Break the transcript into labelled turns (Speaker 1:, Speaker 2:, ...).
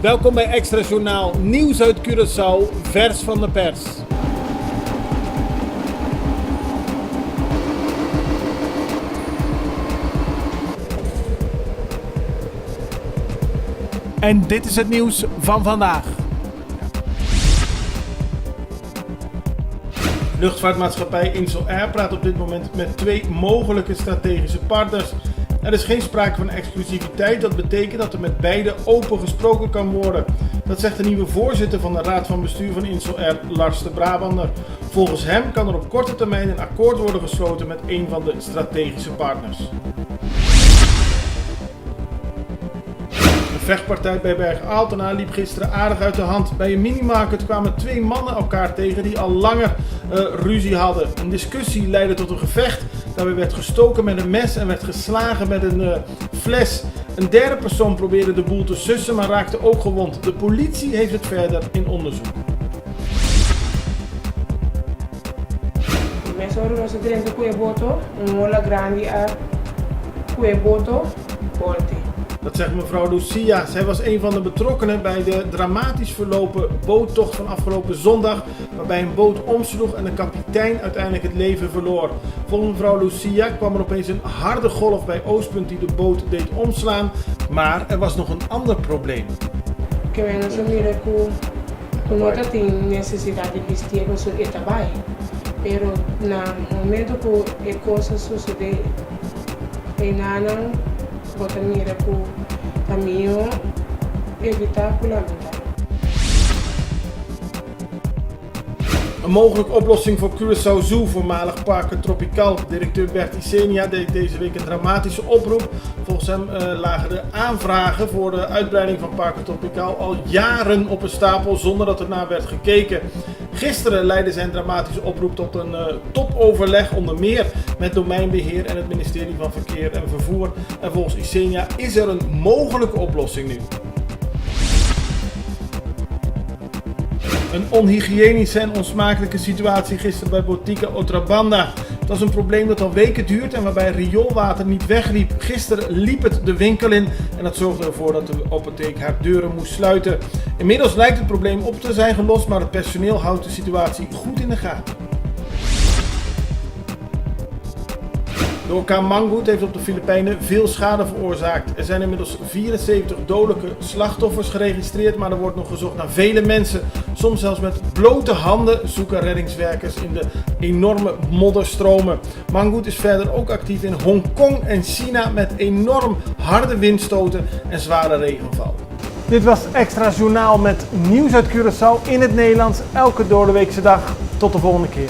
Speaker 1: Welkom bij Extra Journaal, nieuws uit Curaçao, vers van de pers. En dit is het nieuws van vandaag. Luchtvaartmaatschappij Insel-Air praat op dit moment met 2 mogelijke strategische partners. Er is geen sprake van exclusiviteit, dat betekent dat er met beide open gesproken kan worden. Dat zegt de nieuwe voorzitter van de Raad van Bestuur van Insel-Air, Lars de Brabander. Volgens hem kan er op korte termijn een akkoord worden gesloten met een van de strategische partners. De vechtpartij bij Berg Altena liep gisteren aardig uit de hand. Bij een minimarket kwamen 2 mannen elkaar tegen die al langer ruzie hadden. Een discussie leidde tot een gevecht. Daarbij werd gestoken met een mes en werd geslagen met een fles. Een derde persoon probeerde de boel te sussen, maar raakte ook gewond. De politie heeft het verder in onderzoek. Dat zegt mevrouw Lucia. Zij was een van de betrokkenen bij de dramatisch verlopen boottocht van afgelopen zondag, waarbij een boot omsloeg en de kapitein uiteindelijk het leven verloor. Volgens mevrouw Lucia kwam er opeens een harde golf bij Oostpunt die de boot deed omslaan, maar er was nog een ander probleem. Een mogelijke oplossing voor Curaçao Zoo, voormalig Parque Tropical. Directeur Bert Isenia deed deze week een dramatische oproep. Volgens hem lagen de aanvragen voor de uitbreiding van Parque Tropical al jaren op een stapel zonder dat er naar werd gekeken. Gisteren leidde zijn dramatische oproep tot een topoverleg, onder meer met domeinbeheer en het ministerie van Verkeer en Vervoer. En volgens Isenia is er een mogelijke oplossing nu. Een onhygiënische en onsmakelijke situatie gisteren bij Botica Otrabanda. Het was een probleem dat al weken duurt en waarbij rioolwater niet wegliep. Gisteren liep het de winkel in en dat zorgde ervoor dat de apotheek haar deuren moest sluiten. Inmiddels lijkt het probleem op te zijn gelost, maar het personeel houdt de situatie goed in de gaten. De orkaan Mangkhut heeft op de Filipijnen veel schade veroorzaakt. Er zijn inmiddels 74 dodelijke slachtoffers geregistreerd, maar er wordt nog gezocht naar vele mensen. Soms zelfs met blote handen zoeken reddingswerkers in de enorme modderstromen. Mangkhut is verder ook actief in Hongkong en China met enorm harde windstoten en zware regenval. Dit was Extra Journaal met nieuws uit Curaçao in het Nederlands, elke doordeweekse dag. Tot de volgende keer.